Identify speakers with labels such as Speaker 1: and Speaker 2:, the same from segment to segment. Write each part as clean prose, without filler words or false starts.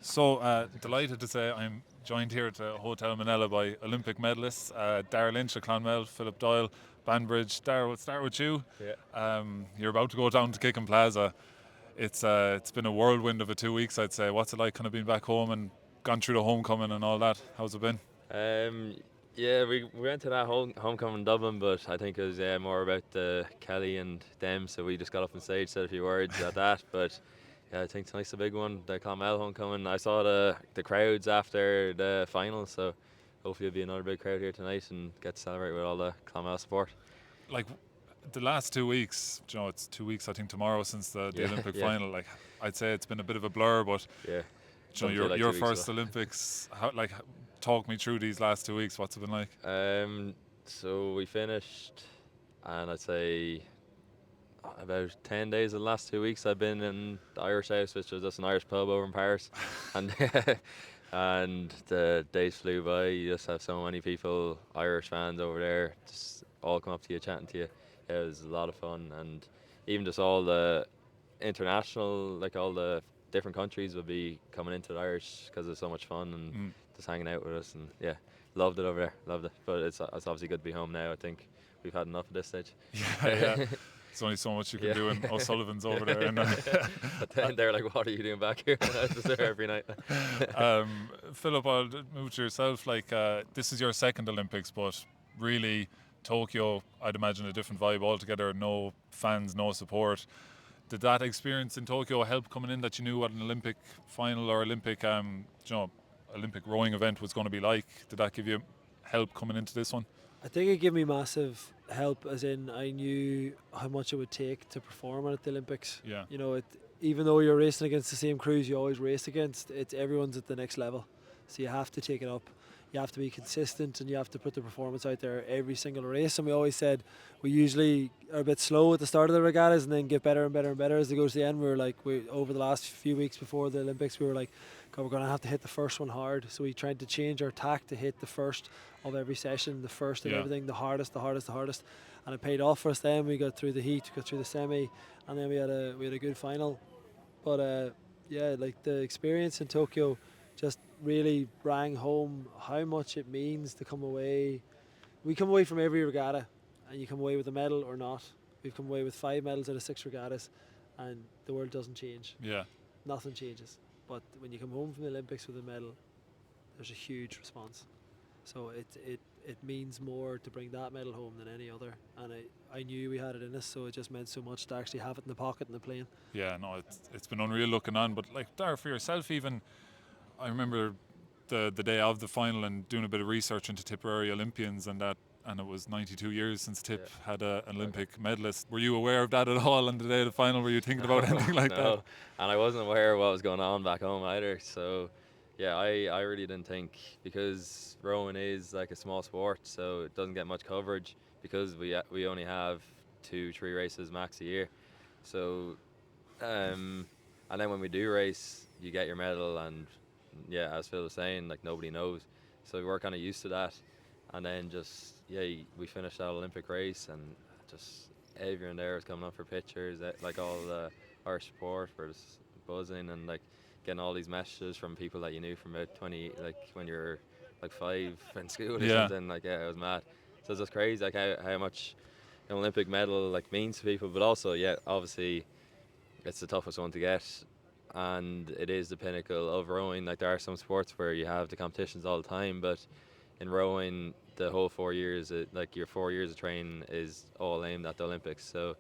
Speaker 1: So delighted to say I'm joined here at Hotel Minella by Olympic medalists Daire Lynch of Clonmel, Philip Doyle, Banbridge. Daire, we'll start with you.
Speaker 2: Yeah.
Speaker 1: You're about to go down to Kicking Plaza. It's been a whirlwind of 2 weeks, I'd say. What's it like kind of being back home and gone through the homecoming and all that? How's it been?
Speaker 2: Um, yeah, we went to that homecoming in Dublin, but I think it was more about Kelly and them, so we just got up on stage, said a few words at that. But yeah, I think tonight's a big one, the Clonmel homecoming. I saw the crowds after the final, so hopefully it'll be another big crowd here tonight and get to celebrate with all the Clonmel support.
Speaker 1: Like the last 2 weeks, it's 2 weeks I think tomorrow since the
Speaker 2: Yeah,
Speaker 1: Olympic
Speaker 2: yeah,
Speaker 1: final. Like I'd say it's been a bit of a blur, but
Speaker 2: yeah. Doesn't feel
Speaker 1: your
Speaker 2: like
Speaker 1: your
Speaker 2: 2 weeks ago.
Speaker 1: first Olympics. Talk me through these last 2 weeks. What's it been like?
Speaker 2: So we finished, and I'd say about 10 days of the last 2 weeks I've been in the Irish House, which was just an Irish pub over in Paris, and and the days flew by. You just have so many people, Irish fans over there, just all come up to you, chatting to you. Yeah, it was a lot of fun, and even just all the international, like all the different countries would be coming into the Irish because it's so much fun and
Speaker 1: Mm.
Speaker 2: just hanging out with us, and yeah, loved it over there, loved it. But it's obviously good to be home now. I think we've had enough at this stage.
Speaker 1: Yeah, yeah. There's only so much you can
Speaker 2: Yeah.
Speaker 1: do, and O'Sullivan's over there. And
Speaker 2: But then they're like, "What are you doing back here?" I was there every night.
Speaker 1: Philip, I'll move to yourself. This is your second Olympics, but really Tokyo, I'd imagine a different vibe altogether. No fans, no support. Did that experience in Tokyo help coming in, that you knew what an Olympic final or Olympic rowing event was going to be like? Did that give you help coming into this one?
Speaker 3: I think it gave me massive help, as in I knew how much it would take to perform at the Olympics.
Speaker 1: Yeah,
Speaker 3: Even though you're racing against the same crews you always race against, it's everyone's at the next level. So you have to take it up. You have to be consistent and you have to put the performance out there every single race. And we always said we usually are a bit slow at the start of the regattas and then get better and better and better as they go to the end. We over the last few weeks before the Olympics, we were like, God, we're going to have to hit the first one hard. So we tried to change our tack to hit the first of every session, the first of
Speaker 1: yeah.
Speaker 3: everything, the hardest, the hardest, the hardest. And it paid off for us then. We got through the heat, got through the semi, and then we had a good final. But yeah, like the experience in Tokyo just really rang home how much it means to come away. We come away from every regatta, and you come away with a medal or not. We've come away with 5 medals out of 6 regattas, and the world doesn't change.
Speaker 1: Yeah.
Speaker 3: Nothing changes. But when you come home from the Olympics with a medal, there's a huge response. So it means more to bring that medal home than any other. And I knew we had it in us, so it just meant so much to actually have it in the pocket in the plane.
Speaker 1: Yeah, no, it's been unreal looking on. But like Dara, for yourself, even I remember the day of the final and doing a bit of research into Tipperary Olympians and that, and it was 92 years since Tip had an Olympic medalist. Were you aware of that at all on the day of the final? Were you thinking about anything like
Speaker 2: No,
Speaker 1: that?
Speaker 2: and I wasn't aware of what was going on back home either. So, yeah, I really didn't think, because rowing is like a small sport, so it doesn't get much coverage because we only have 2-3 races max a year. So, and then when we do race, you get your medal, and yeah, as Phil was saying, like nobody knows. So we were kind of used to that, and then just we finished that Olympic race, and just everyone there was coming up for pictures. Like all the Irish support were just buzzing, and like getting all these messages from people that you knew from about 20, like when you're like 5 in school or
Speaker 1: Yeah.
Speaker 2: something. Like yeah, it was mad. So it's just crazy, like how much an Olympic medal like means to people, but also yeah, obviously it's the toughest one to get, and it is the pinnacle of rowing. Like there are some sports where you have the competitions all the time, but in rowing, the whole 4 years, like your 4 years of training is all aimed at the Olympics. So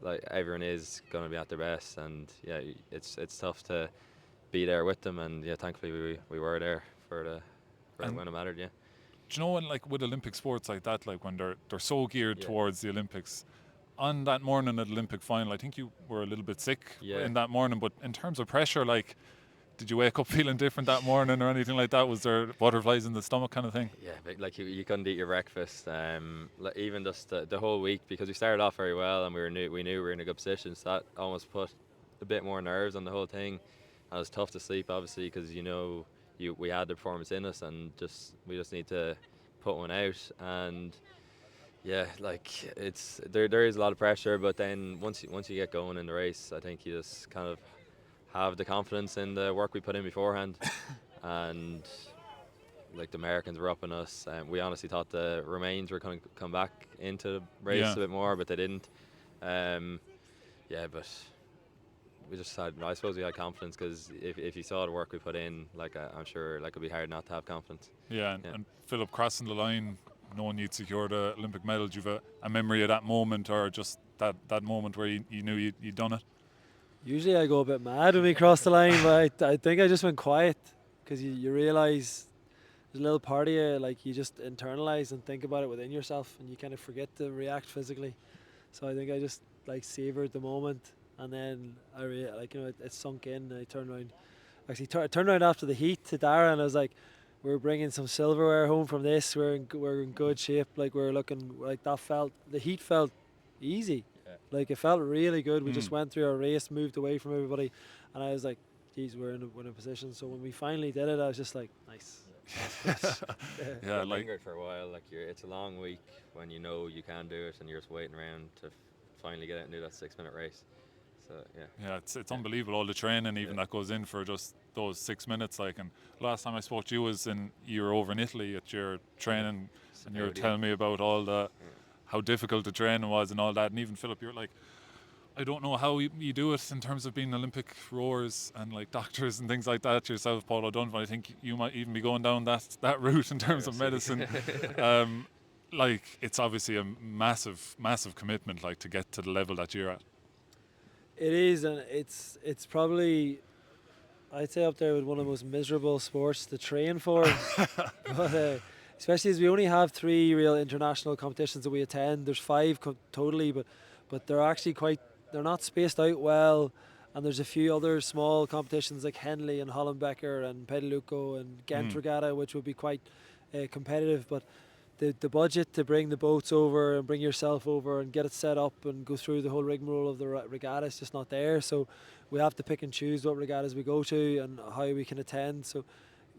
Speaker 2: like everyone is going to be at their best, and yeah, it's tough to be there with them. And yeah, thankfully we were there for
Speaker 1: And
Speaker 2: when it mattered. Yeah.
Speaker 1: do you know when, like with Olympic sports like that, like when they're so geared
Speaker 2: Yeah.
Speaker 1: towards the Olympics, on that morning at the Olympic final, I think you were a little bit sick
Speaker 2: Yeah.
Speaker 1: in that morning. But in terms of pressure, like, did you wake up feeling different that morning or anything like that? Was there butterflies in the stomach kind of thing?
Speaker 2: Yeah, but like you couldn't eat your breakfast. Like even just the whole week, because we started off very well and we knew we were in a good position. So that almost put a bit more nerves on the whole thing. And it was tough to sleep, obviously, because we had the performance in us, and we just need to put one out. And yeah, like there is a lot of pressure, but then once you get going in the race, I think you just kind of have the confidence in the work we put in beforehand. And like the Americans were up on us, and we honestly thought the Remains were going to come back into the race
Speaker 1: Yeah.
Speaker 2: a bit more, but they didn't. Yeah, but we just had, I suppose we had confidence, because if you saw the work we put in, like I'm sure like it'd be hard not to have confidence.
Speaker 1: Yeah, and,
Speaker 2: Yeah.
Speaker 1: and Philip, crossing the line, knowing you'd secured the Olympic medal, do you have a memory of that moment, or just that moment where you knew you'd done it?
Speaker 3: Usually I go a bit mad when we cross the line, but I think I just went quiet because you realise there's a little part of you, like you just internalise and think about it within yourself, and you kind of forget to react physically. So I think I just like savoured the moment, and then it sunk in. And I turned around. Actually, I turned around after the heat to Daire, and I was like, "We're bringing some silverware home from this. We're in good shape. Like we're looking like that. The heat felt easy.
Speaker 2: Yeah.
Speaker 3: Like it felt really good. We
Speaker 1: Mm.
Speaker 3: just went through our race, moved away from everybody, and I was like, "Geez, we're in a position." So when we finally did it, I was just like, "Nice."
Speaker 1: Yeah,
Speaker 2: It
Speaker 1: like
Speaker 2: lingered for a while. Like it's a long week when you know you can do it, and you're just waiting around to finally get out and do that 6-minute race. So yeah.
Speaker 1: it's unbelievable, all the training even that goes in for just those 6 minutes. Like, and last time I spoke to you was you were over in Italy at your training, and you were
Speaker 2: Saudi.
Speaker 1: telling me about all the
Speaker 2: Yeah.
Speaker 1: how difficult the training was and all that. And even Philip, you're like, I don't know how you do it in terms of being Olympic rowers and like doctors and things like that yourself, Paul O'Donovan. I think you might even be going down that route in terms of medicine. Like, it's obviously a massive commitment, like, to get to the level that you're at.
Speaker 3: It is, and it's probably, I'd say, up there with one of the most miserable sports to train for. But especially as we only have 3 real international competitions that we attend. There's 5 totally, but they're actually they're not spaced out well. And there's a few other small competitions like Henley and Hollenbecker and Pediluco and Ghent Regatta, which would be quite competitive. But the budget to bring the boats over and bring yourself over and get it set up and go through the whole rigmarole of the regatta is just not there. So we have to pick and choose what regattas we go to and how we can attend. So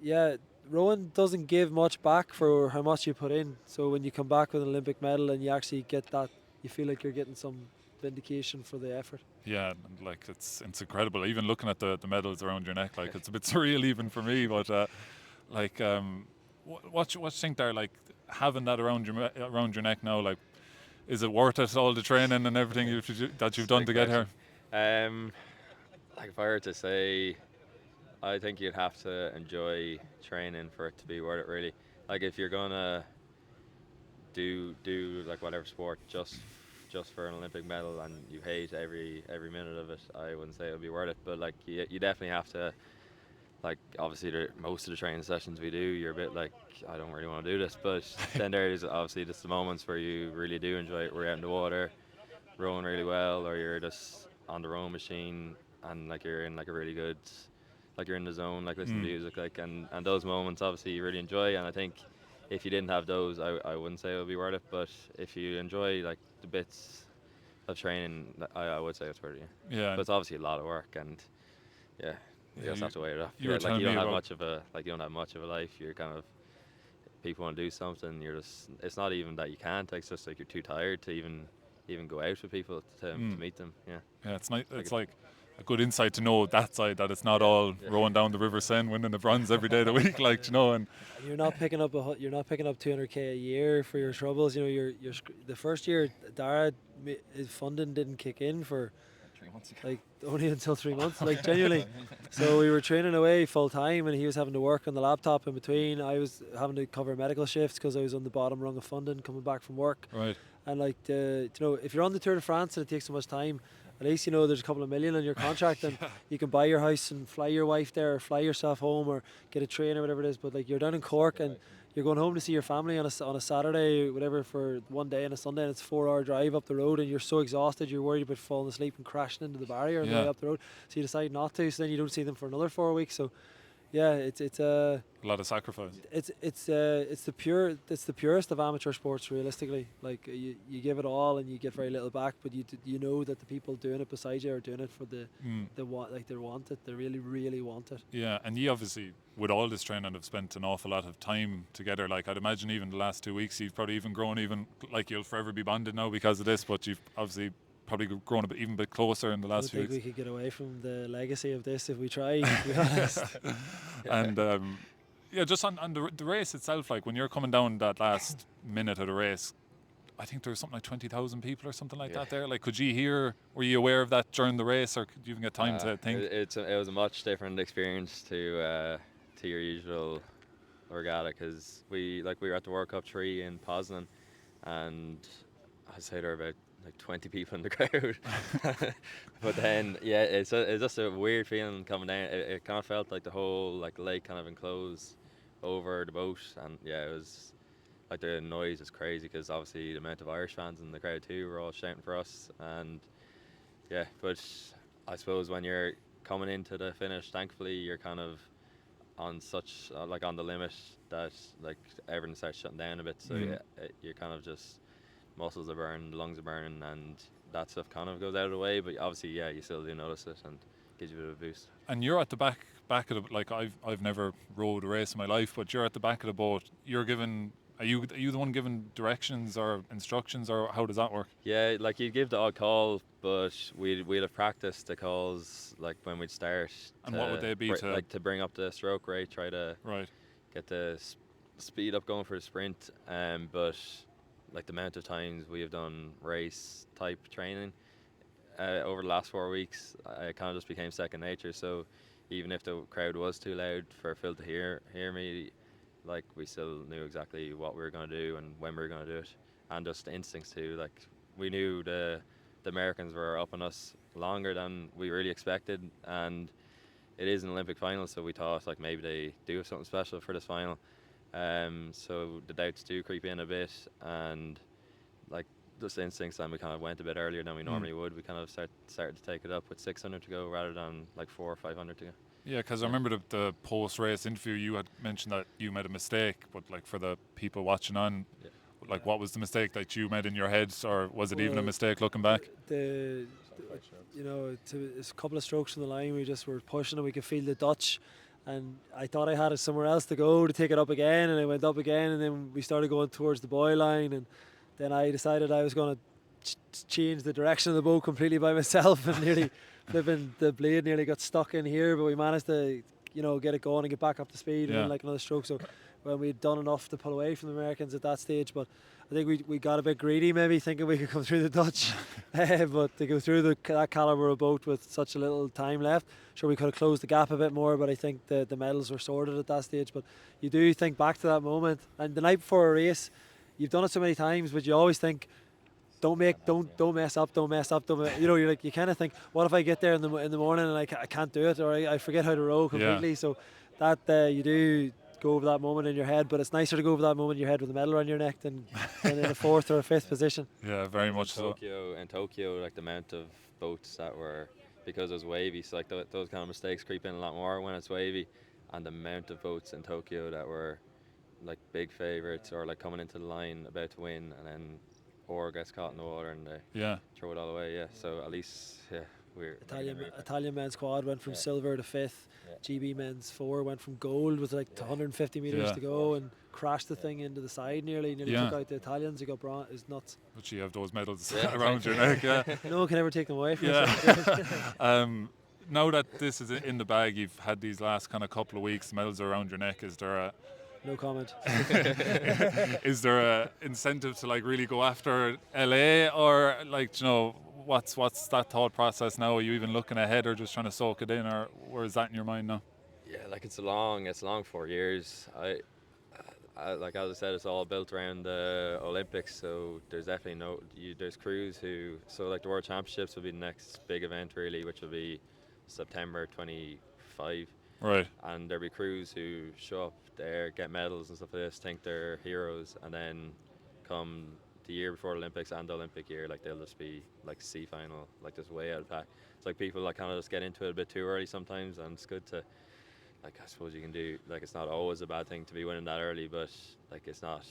Speaker 3: yeah, rowing doesn't give much back for how much you put in. So when you come back with an Olympic medal and you actually get that, you feel like you're getting some vindication for the effort.
Speaker 1: Yeah, and like it's incredible. Even looking at the medals around your neck, like it's a bit surreal even for me. But what you think there, like having that around your neck now, like, is it worth it, all the training and everything that you've done to get here?
Speaker 2: Like if I were to say, I think you'd have to enjoy training for it to be worth it, really. Like if you're gonna do like whatever sport just for an Olympic medal and you hate every minute of it, I wouldn't say it would be worth it. But like you definitely have to, like obviously most of the training sessions we do, you're a bit like, I don't really want to do this, but then there is obviously just the moments where you really do enjoy it, where you're out in the water rowing really well, or you're just on the rowing machine and like you're in like a really good, like you're in the zone, like listening to music, like and those moments obviously you really enjoy. And I think if you didn't have those, I wouldn't say it would be worth it. But if you enjoy like the bits of training, I would say it's worth it.
Speaker 1: Yeah.
Speaker 2: But it's obviously a lot of work, and you just have to weigh it up.
Speaker 1: You were
Speaker 2: Like
Speaker 1: telling
Speaker 2: you don't
Speaker 1: me
Speaker 2: have
Speaker 1: about
Speaker 2: you don't have much of a life. You're kind of, people want to do something, you're just, it's not even that you can't, it's just like you're too tired to even go out with people to meet them.
Speaker 1: Yeah, it's nice. It's like a good insight to know that side, that it's not all rowing down the River Seine, winning the bronze every day of the week, like, you know. And
Speaker 3: you're not picking up 200k a year for your troubles. You know, the first year Dara, his funding didn't kick in for
Speaker 4: 3 months ago.
Speaker 3: like only until 3 months, like genuinely. So we were training away full time, and he was having to work on the laptop in between. I was having to cover medical shifts because I was on the bottom rung of funding coming back from work.
Speaker 1: right.
Speaker 3: And like if you're on the Tour de France and it takes so much time, at least you know there's a couple of million in your contract, and you can buy your house and fly your wife there, or fly yourself home, or get a train or whatever it is. But like you're down in Cork and you're going home to see your family on a Saturday, whatever, for one day and a Sunday, and it's a 4-hour drive up the road, and you're so exhausted, you're worried about falling asleep and crashing into the barrier on the way up the road. So you decide not to. So then you don't see them for another 4 weeks. So yeah, it's
Speaker 1: A lot of sacrifice.
Speaker 3: it's the purest of amateur sports, realistically. Like you give it all and you get very little back, but you know that the people doing it beside you are doing it for they want it. They really want it.
Speaker 1: Yeah, and you obviously, with all this training, have spent an awful lot of time together. Like, I'd imagine even the last 2 weeks, you've probably even grown, even like you'll forever be bonded now because of this. But you've obviously probably grown even bit closer in the
Speaker 3: I don't
Speaker 1: last few
Speaker 3: think we
Speaker 1: weeks.
Speaker 3: could get away from the legacy of this if we tried, to be honest.
Speaker 1: And yeah, just on the race itself, like when you're coming down that last minute of the race, I think there was something like 20,000 people or something like
Speaker 2: Yeah.
Speaker 1: that there. Like, could you hear? Were you aware of that during the race, or could you even get time to think?
Speaker 2: It was a much different experience to your usual regatta, because we were at the World Cup 3 in Poznan, and I'd say there were about like 20 people in the crowd. But then yeah, it's just a weird feeling coming down. It kind of felt like the whole like lake kind of enclosed over the boat, and yeah, it was like the noise is crazy, because obviously the amount of Irish fans in the crowd too were all shouting for us. And yeah, but I suppose when you're coming into the finish, thankfully you're kind of on such like on the limit that like everything starts shutting down a bit. So yeah, you're kind of just muscles are burning, lungs are burning, and that stuff kind of goes out of the way. But obviously, yeah, you still do notice it and gives you a bit of a boost.
Speaker 1: And you're at the back of the, like I've never rowed a race in my life, but you're at the back of the boat. You're given. Are you the one given directions or instructions, or how does that work?
Speaker 2: Yeah, like you give the odd call, but we'd have practiced the calls like when we'd start.
Speaker 1: And what would they be to?
Speaker 2: Like to bring up the stroke rate, try to
Speaker 1: Right.
Speaker 2: get the speed up going for the sprint. But like the amount of times we have done race type training over the last 4 weeks, it kind of just became second nature. So even if the crowd was too loud for Phil to hear me, like we still knew exactly what we were going to do and when we were going to do it, and just the instincts too. Like we knew the Americans were up on us longer than we really expected, and it is an Olympic final, so we thought like maybe they do have something special for this final. So the doubts do creep in a bit, and like just instincts, and we kind of went a bit earlier than we normally would. We kind of started to take it up with 600 to go rather than like 400 or 500 to go.
Speaker 1: Yeah, because I remember the post-race interview, you had mentioned that you made a mistake, but like for the people watching on, like what was the mistake that you made in your head, or was it even a mistake looking back?
Speaker 3: It's a couple of strokes from the line, we just were pushing and we could feel the Dutch, and I thought I had it somewhere else to go to take it up again, and I went up again, and then we started going towards the buoy line, and then I decided I was going to change the direction of the boat completely by myself, and nearly the blade nearly got stuck in here, but we managed to get it going and get back up to speed and then like another stroke. So when we'd done enough to pull away from the Americans at that stage, but I think we got a bit greedy, maybe thinking we could come through the Dutch. But to go through that calibre of boat with such a little time left, sure we could have closed the gap a bit more, but I think the medals were sorted at that stage. But you do think back to that moment, and the night before a race, you've done it so many times, but you always think, don't mess up. You're like, you kind of think, what if I get there in the morning and I can't do it, or I forget how to row completely. So that you do go over that moment in your head, but it's nicer to go over that moment in your head with a medal around your neck than in a fourth or a fifth position.
Speaker 1: Yeah, very much so.
Speaker 2: In Tokyo, like the amount of boats that were, because it was wavy, so like those kind of mistakes creep in a lot more when it's wavy, and the amount of boats in Tokyo that were like big favourites or like coming into the line about to win, and then or gets caught in the water and they throw it all away. Yeah, so at least we're
Speaker 3: Italian men's quad went from silver to fifth. GB men's 4 went from gold with like 150 metres to go and crashed the thing into the side nearly took out the Italians. He got bronze. It's nuts.
Speaker 1: But you have those medals around your neck.
Speaker 3: No one can ever take them away from you.
Speaker 1: Now that this is in the bag, you've had these last kind of couple of weeks, medals are around your neck. Is there a
Speaker 3: no comment.
Speaker 1: Is there a incentive to like really go after LA, or like what's that thought process now? Are you even looking ahead or just trying to soak it in, or where is that in your mind now?
Speaker 2: Yeah, like it's a long 4 years. I like as I said, it's all built around the Olympics, so there's definitely there's crews who, so like the World Championships will be the next big event really, which will be September 25.
Speaker 1: Right.
Speaker 2: And there'll be crews who show up there, get medals and stuff like this, think they're heroes, and then come the year before the Olympics and the Olympic year, like they'll just be like C final, like just way out of pack. It's like people like kind of just get into it a bit too early sometimes, and it's good to, like, I suppose you can do, like, it's not always a bad thing to be winning that early, but like it's not,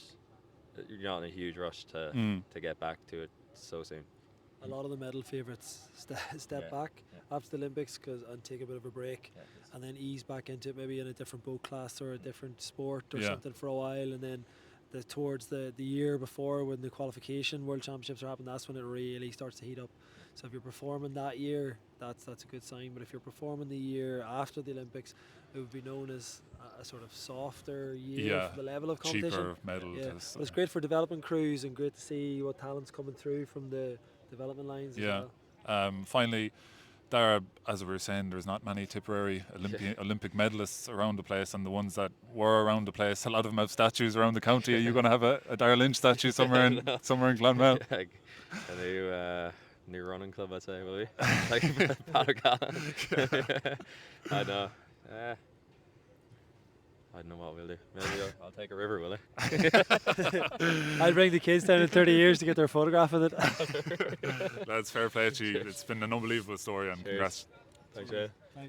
Speaker 2: you're not in a huge rush to get back to it so soon.
Speaker 3: A lot of the medal favourites step back after the Olympics and take a bit of a break, and then ease back into it, maybe in a different boat class or a different sport or something for a while, and then towards the year before, when the qualification World Championships are happening, that's when it really starts to heat up. So if you're performing that year, that's a good sign. But if you're performing the year after the Olympics, it would be known as a sort of softer year
Speaker 1: Yeah,
Speaker 3: for the level of competition.
Speaker 1: cheaper medal.
Speaker 3: Yeah, but it's great for development crews and great to see what talent's coming through from the development lines as
Speaker 1: Yeah.
Speaker 3: well.
Speaker 1: Finally, there, as we were saying, there's not many Tipperary Olympic medalists around the place, and the ones that were around the place, a lot of them have statues around the county. Are you going to have a Daire Lynch statue somewhere in
Speaker 2: No.
Speaker 1: somewhere in Clonmel?
Speaker 2: A new running club, I'd say, will we? Like Pattercallahan. I know. I don't know what we'll do. Maybe I'll take a river, will I?
Speaker 3: I'd bring the kids down in 30 years to get their photograph with it.
Speaker 1: That's fair play to you. It's been an unbelievable story, and
Speaker 2: Cheers.
Speaker 1: congrats.
Speaker 2: Thanks, Jay.
Speaker 3: Thanks.